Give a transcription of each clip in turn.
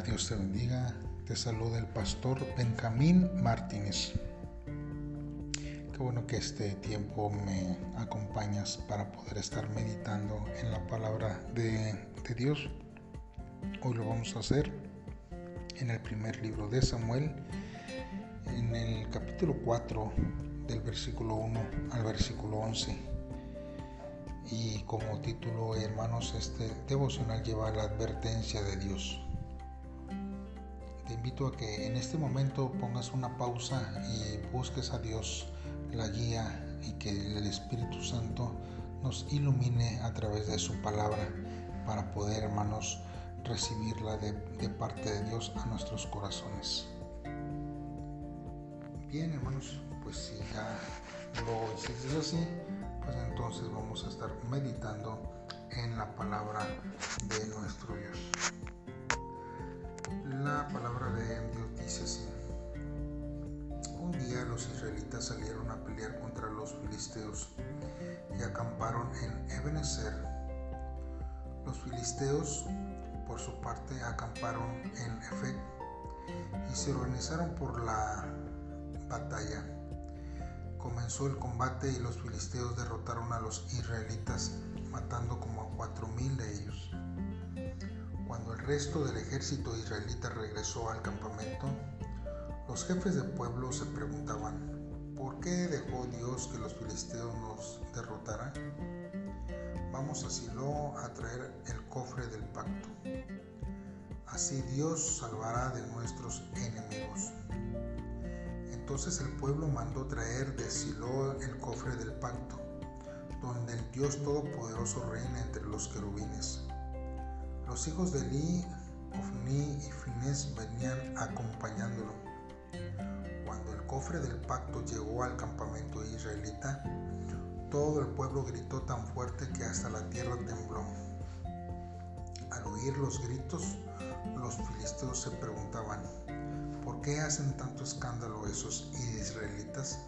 Dios te bendiga. Te saluda el pastor Benjamín Martínez. Qué bueno que este tiempo me acompañas para poder estar meditando en la palabra de Dios. Hoy lo vamos a hacer en el primer libro de Samuel, en el capítulo 4, del versículo 1 al versículo 11. Y como título, hermanos, este devocional lleva la advertencia de Dios. Te invito a que en este momento pongas una pausa y busques a Dios la guía y que el Espíritu Santo nos ilumine a través de su palabra para poder, hermanos, recibirla de parte de Dios a nuestros corazones. Bien, hermanos, pues si ya lo hiciste así, pues entonces vamos a estar meditando en la palabra de nuestro Dios. La palabra de Dios dice así: un día los israelitas salieron a pelear contra los filisteos y acamparon en Ebenezer. Los filisteos, por su parte, acamparon en Efec y se organizaron por la batalla. Comenzó el combate y los filisteos derrotaron a los israelitas, matando como a 4,000 de ellos. Cuando el resto del ejército israelita regresó al campamento, los jefes de pueblo se preguntaban: ¿por qué dejó Dios que los filisteos nos derrotaran? Vamos a Silo a traer el cofre del pacto. Así Dios salvará de nuestros enemigos. Entonces el pueblo mandó traer de Silo el cofre del pacto, donde el Dios Todopoderoso reina entre los querubines. Los hijos de Eli, Ofni y Finés venían acompañándolo. Cuando el cofre del pacto llegó al campamento israelita, todo el pueblo gritó tan fuerte que hasta la tierra tembló. Al oír los gritos, los filisteos se preguntaban: ¿por qué hacen tanto escándalo esos israelitas?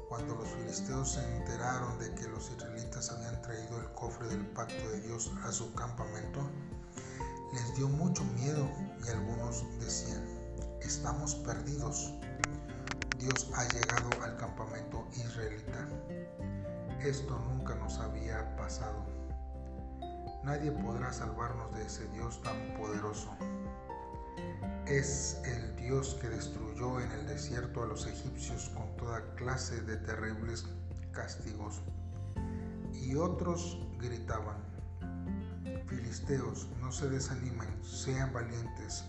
Cuando los filisteos se enteraron de que los israelitas habían traído el cofre del pacto de Dios a su campamento, les dio mucho miedo y algunos decían: estamos perdidos. Dios ha llegado al campamento israelita. Esto nunca nos había pasado. Nadie podrá salvarnos de ese Dios tan poderoso. Es el Dios que destruyó en el desierto a los egipcios con toda clase de terribles castigos. Y otros gritaban: filisteos, no se desanimen, sean valientes.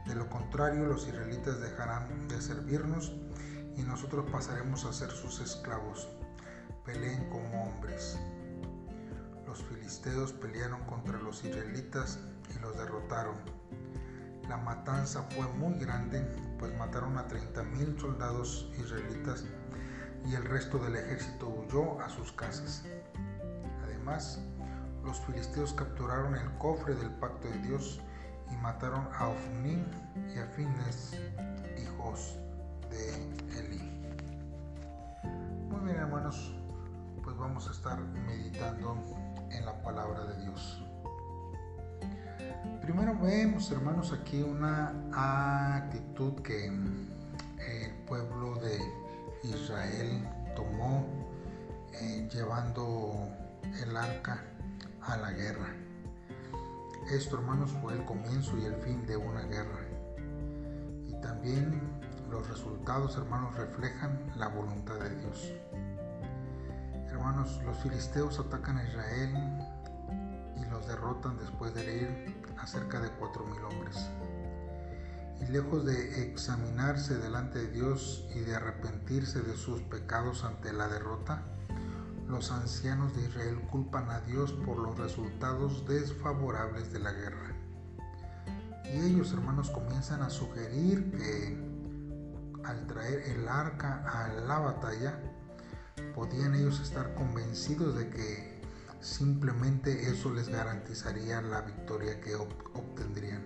De lo contrario, los israelitas dejarán de servirnos y nosotros pasaremos a ser sus esclavos. Peleen como hombres. Los filisteos pelearon contra los israelitas y los derrotaron. La matanza fue muy grande, pues mataron a 30,000 soldados israelitas y el resto del ejército huyó a sus casas. Además, los filisteos capturaron el cofre del pacto de Dios y mataron a Ofni y a Finés, hijos de Eli. Muy bien, hermanos, pues vamos a estar meditando en la palabra de Dios. Primero vemos, hermanos, aquí una actitud que el pueblo de Israel tomó llevando el arca a la guerra. Esto, hermanos, fue el comienzo y el fin de una guerra. Y también los resultados, hermanos, reflejan la voluntad de Dios. Hermanos, los filisteos atacan a Israel y los derrotan después de herir a cerca de 4,000 hombres. Y lejos de examinarse delante de Dios y de arrepentirse de sus pecados ante la derrota, los ancianos de Israel culpan a Dios por los resultados desfavorables de la guerra. Y ellos, hermanos, comienzan a sugerir que al traer el arca a la batalla, podían ellos estar convencidos de que simplemente eso les garantizaría la victoria que obtendrían.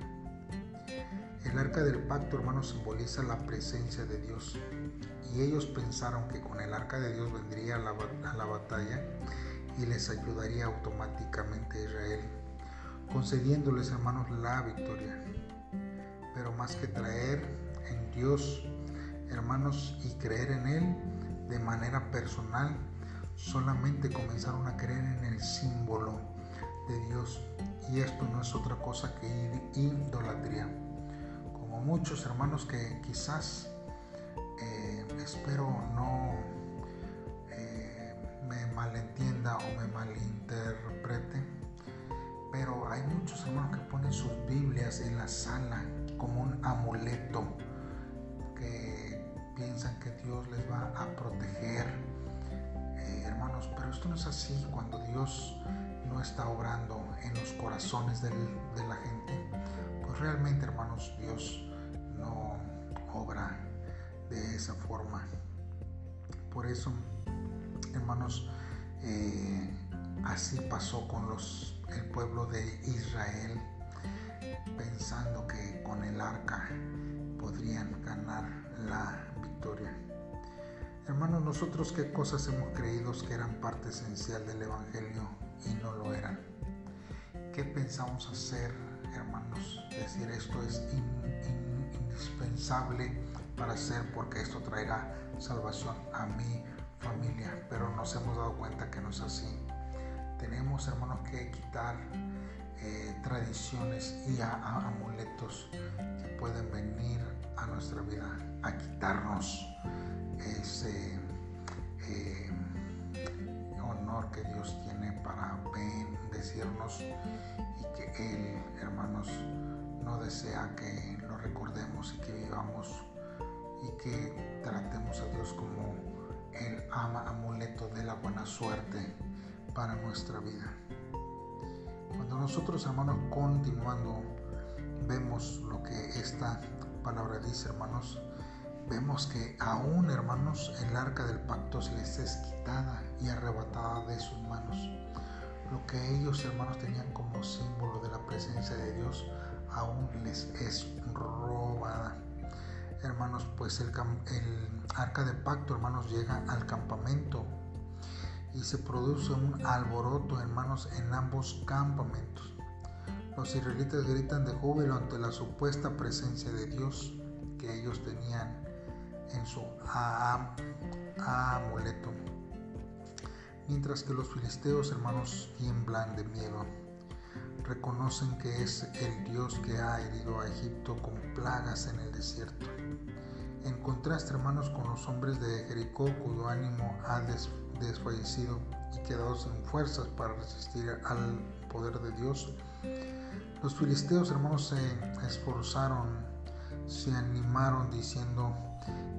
El arca del pacto, hermanos, simboliza la presencia de Dios, y ellos pensaron que con el arca de Dios vendría a la batalla y les ayudaría automáticamente a Israel, concediéndoles, hermanos, la victoria. pero más que creer en Dios, hermanos, y creer en Él de manera personal, solamente comenzaron a creer en el símbolo de Dios, y esto no es otra cosa que idolatría. Como muchos hermanos que quizás espero no me malentienda o me malinterprete, pero hay muchos hermanos que ponen sus Biblias en la sala como un amuleto, que piensan que Dios les va a proteger, hermanos, pero esto no es así. Cuando Dios no está obrando en los corazones de la gente, pues realmente, hermanos, Dios no obra de esa forma. Por eso, hermanos, así pasó con el pueblo de Israel, pensando que con el arca podrían ganar la victoria. Hermanos, nosotros qué cosas hemos creído que eran parte esencial del Evangelio y no lo eran. ¿Qué pensamos hacer, hermanos? Decir, esto es indispensable para hacer porque esto traerá salvación a mi familia, pero nos hemos dado cuenta que no es así. Tenemos, hermanos, que quitar tradiciones y amuletos que pueden venir a nuestra vida a quitarnos ese honor que Dios tiene para bendecirnos, y que Él, hermanos, no desea que lo recordemos y que vivamos y que tratemos a Dios como el amuleto de la buena suerte para nuestra vida. Cuando nosotros, hermanos, continuando, vemos lo que esta palabra dice, hermanos, vemos que aún, hermanos, el arca del pacto se les es quitada y arrebatada de sus manos. Lo que ellos, hermanos, tenían como símbolo de la presencia de Dios, aún les es robada. Hermanos, pues el arca de pacto, hermanos, llega al campamento y se produce un alboroto, hermanos, en ambos campamentos. Los israelitas gritan de júbilo ante la supuesta presencia de Dios que ellos tenían en su amuleto, mientras que los filisteos, hermanos, tiemblan de miedo. Reconocen que es el Dios que ha herido a Egipto con plagas en el desierto. En contraste, hermanos, con los hombres de Jericó, cuyo ánimo ha desfallecido y quedado sin fuerzas para resistir al poder de Dios, los filisteos, hermanos, se esforzaron, se animaron diciendo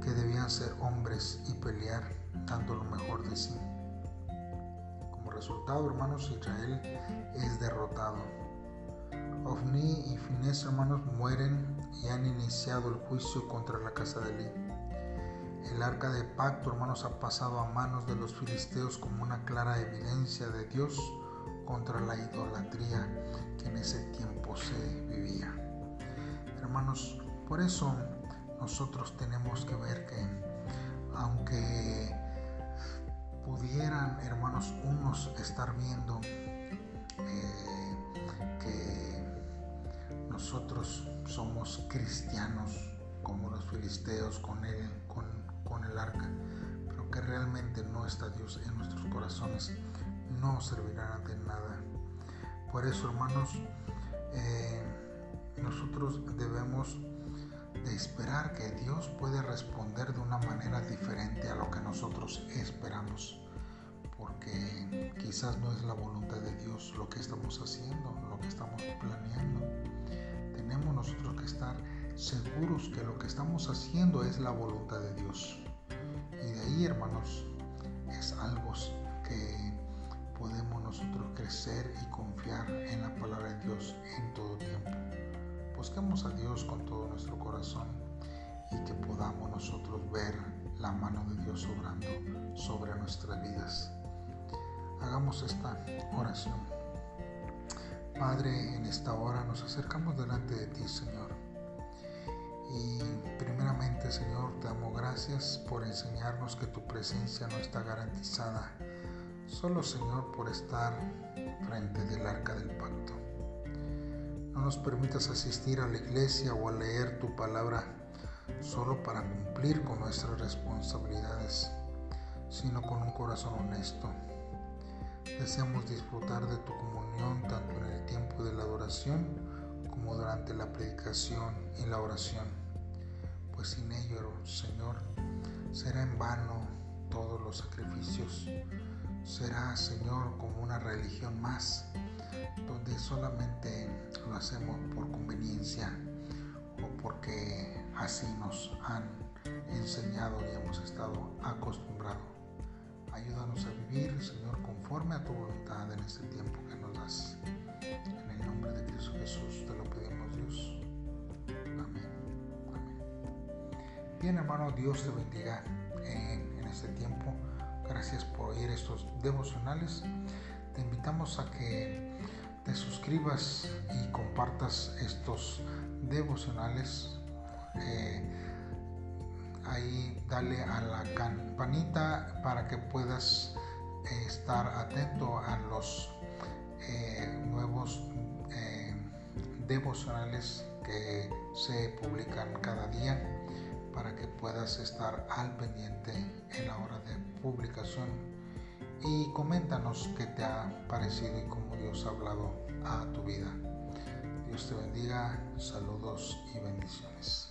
que debían ser hombres y pelear, dando lo mejor de sí. Como resultado, hermanos, Israel es derrotado. Ofni y Finés, hermanos, mueren y han iniciado el juicio contra la casa de Elí. El arca de pacto, hermanos, ha pasado a manos de los filisteos como una clara evidencia de Dios contra la idolatría que en ese tiempo se vivía. Hermanos, por eso nosotros tenemos que ver que aunque pudieran, hermanos, unos estar viendo que nosotros somos cristianos como los filisteos con el arca, pero que realmente no está Dios en nuestros corazones, no servirán de nada. Por eso, hermanos, nosotros debemos de esperar que Dios puede responder de una manera diferente a lo que nosotros esperamos, porque quizás no es la voluntad de Dios lo que estamos haciendo, lo que estamos planeando. Tenemos nosotros que estar seguros que lo que estamos haciendo es la voluntad de Dios, y de ahí, hermanos, es algo que podemos nosotros crecer y confiar en la palabra de Dios en todo tiempo. Busquemos a Dios con todo nuestro corazón y que podamos nosotros ver la mano de Dios obrando sobre nuestras vidas. Hagamos esta oración. Padre, en esta hora nos acercamos delante de ti, Señor. Y primeramente, Señor, te damos gracias por enseñarnos que tu presencia no está garantizada solo, Señor, por estar frente del arca del pacto. No nos permitas asistir a la iglesia o a leer tu palabra solo para cumplir con nuestras responsabilidades, sino con un corazón honesto. Deseamos disfrutar de tu comunión tanto en el tiempo de la adoración como durante la predicación y la oración, pues sin ello, Señor, será en vano todos los sacrificios. Será, Señor, como una religión más, donde solamente lo hacemos por conveniencia o porque así nos han enseñado y hemos estado acostumbrados. Ayúdanos a vivir, Señor, conforme a tu voluntad en este tiempo que nos das. En el nombre de Cristo Jesús te lo pedimos, Dios. Amén. Amén. Bien, hermano, Dios te bendiga en este tiempo. Gracias por oír estos devocionales. Te invitamos a que te suscribas y compartas estos devocionales. Ahí dale a la campanita para que puedas estar atento a los nuevos devocionales que se publican cada día, para que puedas estar al pendiente en la hora de publicación. Y coméntanos qué te ha parecido y cómo Dios ha hablado a tu vida. Dios te bendiga, saludos y bendiciones.